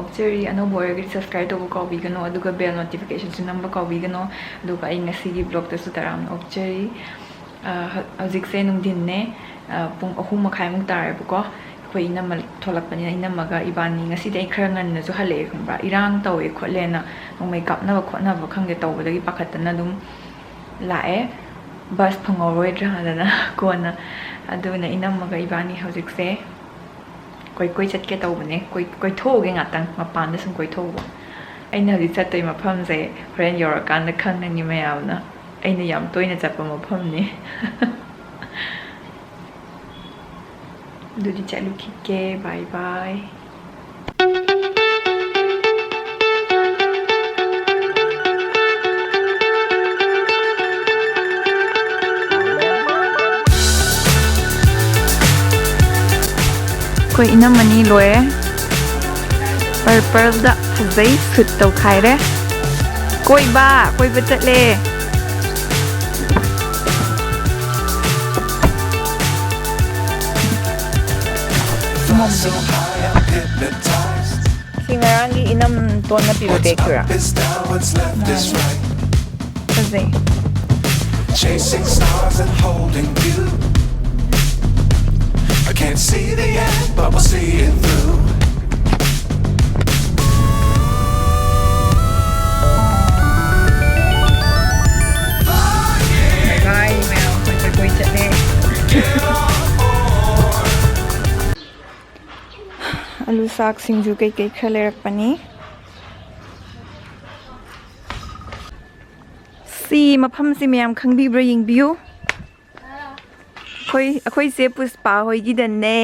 ꯑꯣꯛꯆꯔꯤ ꯑꯅꯧꯕ ꯑꯣꯏꯔꯒꯗꯤ ꯁꯕꯁꯀ꯭ꯔꯥꯏꯕ ꯇꯧꯕ ꯀꯥꯎꯕꯤꯒꯅꯣ ꯑꯗꯨꯒ ꯕꯦꯜ ꯅꯣꯇꯤꯐꯤꯀꯦꯁꯟꯁꯨ ꯅꯝꯕ ꯀꯥꯎꯕꯤꯒꯅꯣ ꯑꯗꯨꯒ ꯑꯩ ꯉꯁꯤꯒꯤ ꯕ꯭ꯂꯣꯒꯇꯁꯨ ꯇꯔꯥꯝꯅ ꯑꯣꯛꯆꯔꯤ ꯍꯧꯖꯤꯛꯁꯦ ꯅꯨꯡꯊꯤꯟꯅꯦ ꯄꯨꯡ 3:30ꯃꯨꯛ ꯇꯥꯔꯦꯕꯀꯣ ꯑꯩꯈꯣꯏ ꯏꯅꯝꯃ ꯊꯣꯛꯂꯛꯄꯅꯤꯅ ꯏꯅꯝꯃꯒ ꯏꯕꯥꯅꯤ ꯉꯁꯤꯗꯤ ꯑꯩ ꯈꯔ ꯉꯟꯅꯁꯨ ꯍꯜꯂꯛꯑꯦ ꯈꯪꯕ꯭ꯔꯥ ꯏꯔꯥꯡ ꯇꯧꯋꯦ ꯈꯣꯠꯂꯦꯅ ꯅꯣꯡꯃꯩ ꯀꯥꯞꯅꯕ ꯈꯣꯠꯅꯕ ꯈꯪꯗꯦ ꯇꯧꯕꯗꯒꯤ ꯄꯥꯈꯠꯇꯅ ꯑꯗꯨꯝ ꯂꯥꯛꯑꯦ ꯕꯁ ꯐꯪꯍꯧꯔꯣꯏꯗ꯭ꯔꯥꯗꯅ ꯀꯣꯟꯅ ꯑꯗꯨꯅ ꯏꯅꯝꯃꯒ ꯏꯕꯥꯅꯤ ꯍꯧꯖꯤꯛꯁꯦ ꯀꯣꯏ ꯆꯠꯀꯦ ꯇꯧꯕꯅꯦ ꯀꯣꯏꯊꯣꯛꯎꯒꯦ ꯉꯥꯛꯇꯪ ꯃꯄꯥꯟꯗ ꯁꯨꯝ ꯀꯣꯏꯊꯣꯛꯎꯕ ꯑꯩꯅ ꯍꯧꯖꯤꯛ ꯆꯠꯇꯣꯏ ꯃꯐꯝꯁꯦ ꯍꯣꯔꯦꯟ ꯌꯧꯔꯀꯥꯟꯗ ꯈꯪꯒꯅꯤ ꯃꯌꯥꯝꯅ ꯑꯩꯅ ꯌꯥꯝ ꯇꯣꯏꯅ ꯆꯠꯄ ꯃꯐꯝꯅꯤ ꯑꯗꯨꯗꯤ ꯆꯠꯂꯨꯈꯤꯒꯦ ꯕꯥꯏ ꯕꯥꯏ ꯑꯩꯈꯣꯏ ꯏꯅꯝꯃꯅꯤ ꯂꯣꯏꯔꯦ ꯄꯔꯄꯜꯗ ꯐꯖꯩ ꯁꯨꯠ ꯇꯧꯈꯥꯏꯔꯦ ꯀꯣꯏꯕ ꯆꯠꯂꯦ ꯁꯤ ꯉꯔꯥꯡꯒꯤ ꯏꯅꯝ ꯇꯣꯟꯅ ꯄꯤꯕ ꯕꯦꯒꯇꯨꯔꯥ ꯐꯖꯩ Chasing stars and holding you. I can't see the end, but we'll see it through. Bye, Mel. Koi chale. Alu sak singju kai khra lerakpani. Si mafam si myam khangbibra yingbiu. Akhoi se Puspa hoigi danne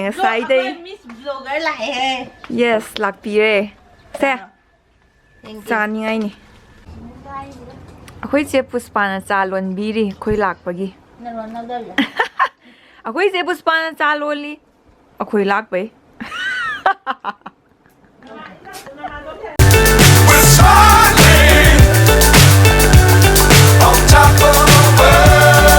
ngasai dai Miss Blogger lai hai. Yes, lakpire. Se. Chani ngai ni. Akhoi se Puspa na cha lonbiri khoi lakpagi. Na Ronaldo la. Akhoi se Puspa na cha loli. Akhoi lakpai. We're soaring on top of the world.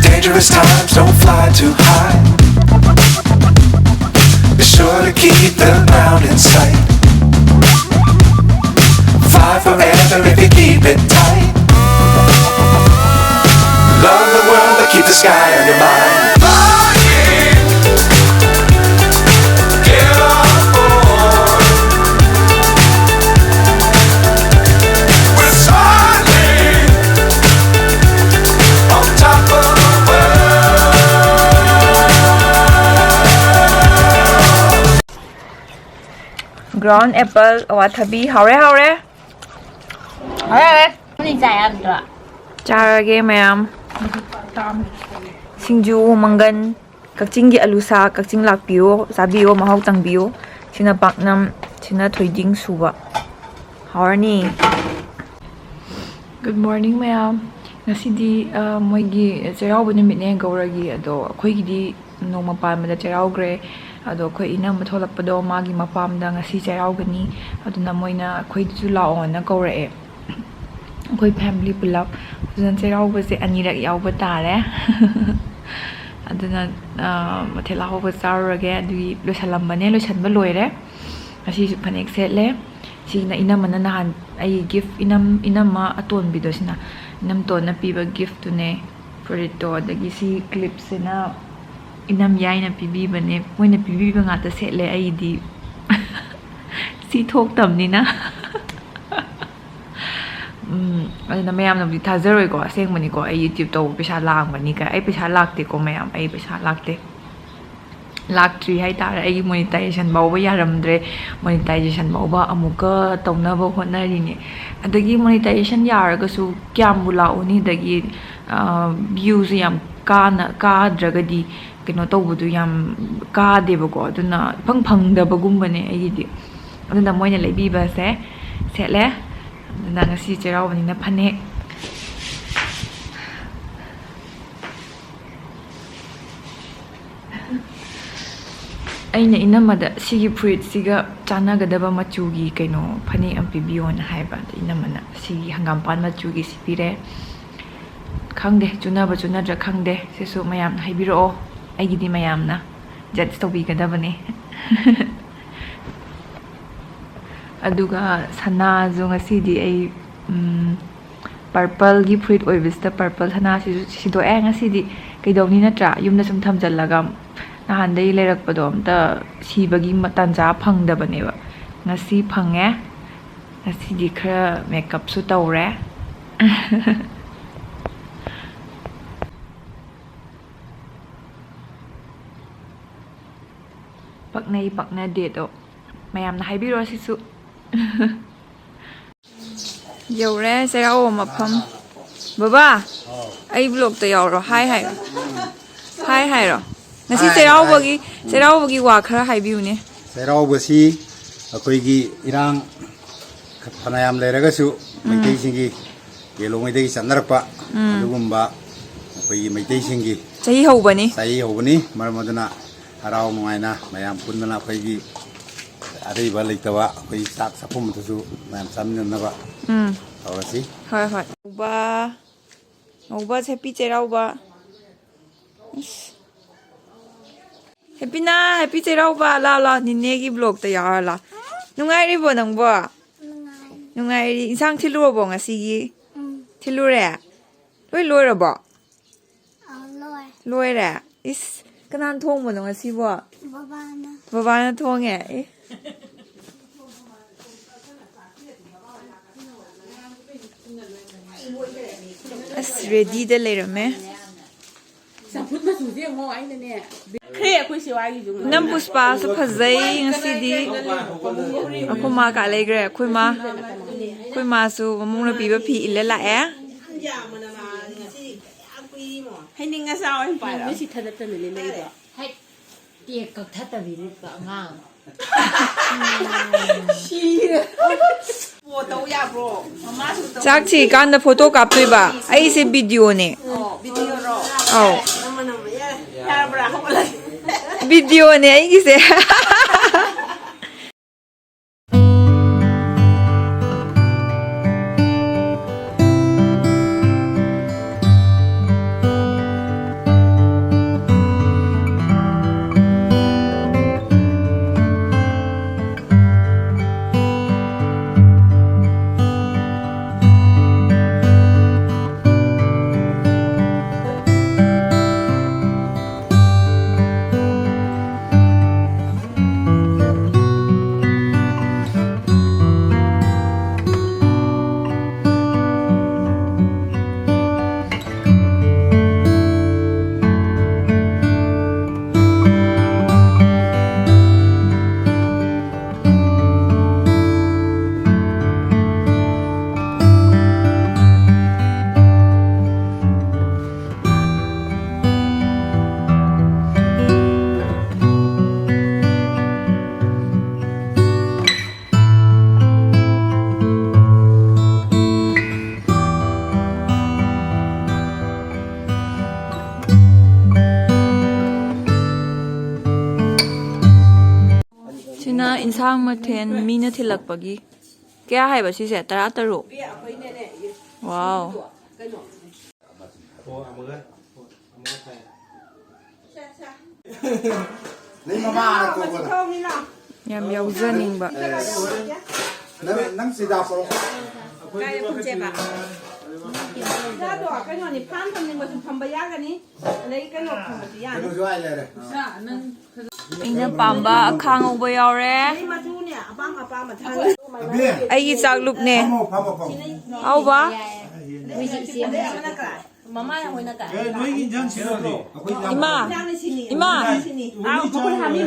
Dangerous times, don't fly too high. Be sure to keep the ground in sight. Fly forever if you keep it tight. Love the world, but keep the sky on your mind. Flying, get on board. We're soaring on top of the world. Ground apple awathabi haure. Hai, ni chai am tra. Charage mayam. Singju mangan kakchinggi alu sa kakching lakpio sabiyo mahau tangbiyo sina paknam sina thoiding suba haurni. Good morning mayam. Ngasidi moigi Cheiraoba numitne gauragi ado akhoi noma palmada cheiraugre ado akhoi inam tholakpado magi mapamda ngasi cheiraugani aduna moina akhoi du lao na gaurae akhoi family pulap aduna cheiraoba se anirak yauba tare aduna mathela hoba charage adui loisalambane loisanba loire asi su phanek setle sina inamana nahan ai gift inamma aton bido sina inam tonna piba gift tune purito dagi si clip sina inam yaina pibi bane moina pibi ba ngata setle ai di si thok tamnina aduna mayam na bi thazaroi ko asengmani ko ai YouTube to pesa langbani ka ai pesa lakte ko mayam ai pesa lakte laktri hai tare ai monetization bawba yaramdre monetization bawba amuka tawnaba honari ni adagi monetization yaraga su kyambu launi dagi views yam kadragadi kino tawbudu yam kadebako aduna phangdabagumbane aidi aduna moina leibiba se setle aduna ngasi Cheiraoba na phane aina inamada sigi fruit siga chanagadaba machugi kaino phane am pibiyo na haiba inamana sigi hangampan machugi sipire ꯈꯪꯗꯦ ꯆꯨꯅꯕ ꯆꯨꯅꯗ꯭ꯔꯥ ꯈꯪꯗꯦ ꯁꯤꯁꯨ ꯃꯌꯥꯝꯅ ꯍꯥꯏꯕꯤꯔꯛꯑꯣ ꯑꯩꯒꯤꯗꯤ ꯃꯌꯥꯝꯅ ꯖꯠꯖ ꯇꯧꯕꯤꯒꯗꯕꯅꯦ ꯑꯗꯨꯒ ꯁꯅꯥꯁꯨ ꯉꯁꯤꯗꯤ ꯑꯩ ꯄꯔꯄꯜꯒꯤ ꯐ꯭ꯔꯨꯏꯠ ꯑꯣꯏꯕꯁꯤꯗ ꯄꯔꯄꯜ ꯁꯅꯥꯁꯤꯁꯨ ꯁꯤꯗꯣꯛꯑꯦ ꯉꯁꯤꯗꯤ ꯀꯩꯗꯧꯅꯤ ꯅꯠꯇ꯭ꯔꯥ ꯌꯨꯝꯗ ꯁꯨꯝ ꯊꯝꯖꯤꯜꯂꯒ ꯅꯍꯥꯟꯗꯩ ꯂꯩꯔꯛꯄꯗꯣ ꯑꯝꯇ ꯁꯤꯕꯒꯤ ꯇꯥꯟꯖꯥ ꯐꯪꯗꯕꯅꯦꯕ ꯉꯁꯤ ꯐꯪꯉꯦ ꯉꯁꯤꯗꯤ ꯈꯔ ꯃꯦꯀꯞꯁꯨ ꯇꯧꯔꯦ ꯄꯛꯅꯩ ꯄꯛꯅꯗꯦꯗꯣ ꯃꯌꯥꯝꯅ ꯍꯥꯏꯕꯤꯔꯣ ꯁꯤꯁꯨ ꯌꯧꯔꯦ ꯆꯩꯔꯥꯎꯕ ꯃꯐꯝ ꯕꯕꯥ ꯑꯩ ꯕ꯭ꯂꯣꯛꯇ ꯌꯥꯎꯔꯣ ꯍꯥꯏ ꯍꯥꯏꯔꯣ ꯍꯥꯏ ꯍꯥꯏꯔꯣ ꯉꯁꯤ ꯆꯩꯔꯥꯎꯕꯒꯤ ꯋꯥ ꯈꯔ ꯍꯥꯏꯕꯤꯌꯨꯅꯦ ꯆꯩꯔꯥꯎꯕꯁꯤ ꯑꯩꯈꯣꯏꯒꯤ ꯏꯔꯥꯡ ꯐꯅꯌꯥꯝ ꯂꯩꯔꯒꯁꯨ ꯃꯩꯇꯩꯁꯤꯡꯒꯤ ꯌꯦꯂꯣꯡꯉꯩꯗꯒꯤ ꯆꯠꯅꯔꯛꯄ ꯑꯗꯨꯒꯨꯝꯕ ꯑꯩꯈꯣꯏꯒꯤ ꯃꯩꯇꯩꯁꯤꯡꯒꯤ ꯆꯍꯤ ꯍꯧꯕꯅꯤ ꯃꯔꯝ ꯑꯗꯨꯅ ꯍꯔꯥꯎ ꯅꯨꯡꯉꯥꯏꯅ ꯃꯌꯥꯝ ꯄꯨꯟꯗꯅ ꯑꯩꯈꯣꯏꯒꯤ ꯑꯔꯩꯕ ꯂꯩꯇꯕ ꯑꯩꯈꯣꯏ ꯆꯥꯛ ꯆꯥꯛꯈꯨꯝꯗꯁꯨ ꯃꯌꯥꯝ ꯆꯥꯃꯤꯟꯅꯅꯕ ꯇꯧꯔꯁꯤ ꯍꯣꯏ ꯍꯣꯏ ꯉꯧꯕ ꯍꯦꯄꯤ ꯆꯩꯔꯥꯎꯕ ꯍꯦꯄꯤ ꯆꯩꯔꯥꯎꯕ ꯂꯥꯛꯑꯣ ꯅꯤꯅꯦꯒꯤ ꯕ꯭ꯂꯣꯛꯇ ꯌꯥꯎꯔ ꯂꯥꯛꯑꯣ ꯅꯨꯡꯉꯥꯏꯔꯤꯕꯣ ꯅꯪꯕꯣ ꯅꯨꯡꯉꯥꯏꯔꯤ ꯏꯟꯁꯥꯡ ꯊꯤꯜꯂꯨꯔꯕꯣ ꯉꯁꯤꯒꯤ ꯊꯤꯜꯂꯨꯔꯦ ꯂꯣꯏꯔꯕꯣ ꯂꯣꯏꯔꯦ ꯏꯁ ꯀꯅꯥꯅ ꯊꯣꯡꯕꯅꯣ ꯉꯁꯤꯕꯣ ꯕꯕꯥꯅ ꯊꯣꯡꯉꯦ ꯑꯁ ꯔꯦꯗꯤꯗ ꯂꯩꯔꯝꯃꯦ ꯅꯝ ꯄꯨꯁꯄꯥꯁꯨ ꯐꯖꯩ ꯉꯁꯤꯗꯤ ꯑꯩꯈꯣꯏ ꯃꯥ ꯀꯥ ꯂꯩꯈ꯭ꯔꯦ ꯑꯩꯈꯣꯏ ꯃꯥꯁꯨ ꯃꯃꯧꯅ ꯄꯤꯕ ꯐꯤ ꯏꯜꯂ ꯂꯥꯛꯑꯦ ꯍꯩꯅꯤꯡꯉ ꯆꯥꯎ ꯄꯥꯏꯔꯣ ꯁꯤ ꯊꯗꯠꯇꯅꯅꯦ ꯂꯩꯗꯣ ꯍꯦꯛ ꯀꯦꯛ ꯀꯛꯊꯠꯇꯕꯤꯔꯤꯕ ꯑꯉꯥꯡ ꯇꯧ ꯌꯥꯕ꯭ꯔꯣ ꯆꯥꯛ ꯊꯤꯀꯥꯟꯗ ꯐꯣꯇꯣ ꯀꯥꯞꯇꯣꯏꯕ ꯑꯩꯁꯦ ꯚꯤꯗꯤꯑꯣꯅꯦ ꯚꯤꯗꯤꯑꯣꯔꯣ ꯑꯧ ꯌꯥꯔꯕ꯭ꯔꯥ ꯍꯧꯒꯠꯂ ꯚꯤꯗꯤꯑꯣꯅꯦ ꯑꯩꯒꯤꯁꯦ ꯁꯤꯅ ꯏꯟꯁꯥꯡ ꯃꯊꯦꯜ ꯃꯤꯅ ꯊꯤꯜꯂꯛꯄꯒꯤ ꯀꯌꯥ ꯍꯥꯏꯕ ꯁꯤꯁꯦ 13 ꯋꯥꯎ ꯌꯥꯝ ꯌꯥꯎꯖꯅꯤꯡꯕ ꯅꯪ ꯁꯤꯗ ꯀꯥꯏꯗ ꯐꯨꯝꯁꯦꯕ ꯏꯁꯥꯗꯣ ꯀꯩꯅꯣꯅꯤ ꯐꯥꯟ ꯊꯝꯅꯤꯡꯕꯁꯨ ꯊꯝꯕ ꯌꯥꯒꯅꯤ ꯑꯗꯩ ꯀꯩꯅꯣ ꯊꯝꯕꯁꯨ ꯌꯥꯅꯤ ꯑꯩꯅ ꯄꯥꯝꯕ ꯑꯈꯥ ꯉꯧꯕ ꯌꯥꯎꯔꯦ ꯃꯆꯨꯅꯦ ꯑꯄꯥꯝ ꯑꯄꯥꯝꯕ ꯑꯩꯒꯤ ꯆꯥꯛꯂꯨꯛꯅꯦ ꯍꯥꯎꯕ ꯃꯃꯥ ꯍꯣꯏꯅ ꯀꯥꯏ 이마 이마 ꯃꯈꯨꯠ ꯍꯥꯝꯃꯤ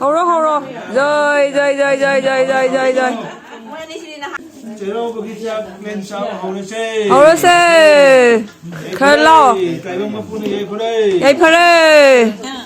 horo joy Cheiraoba chak men sao haurase horo se khar lao kaibang mapuni ye khurei yai phare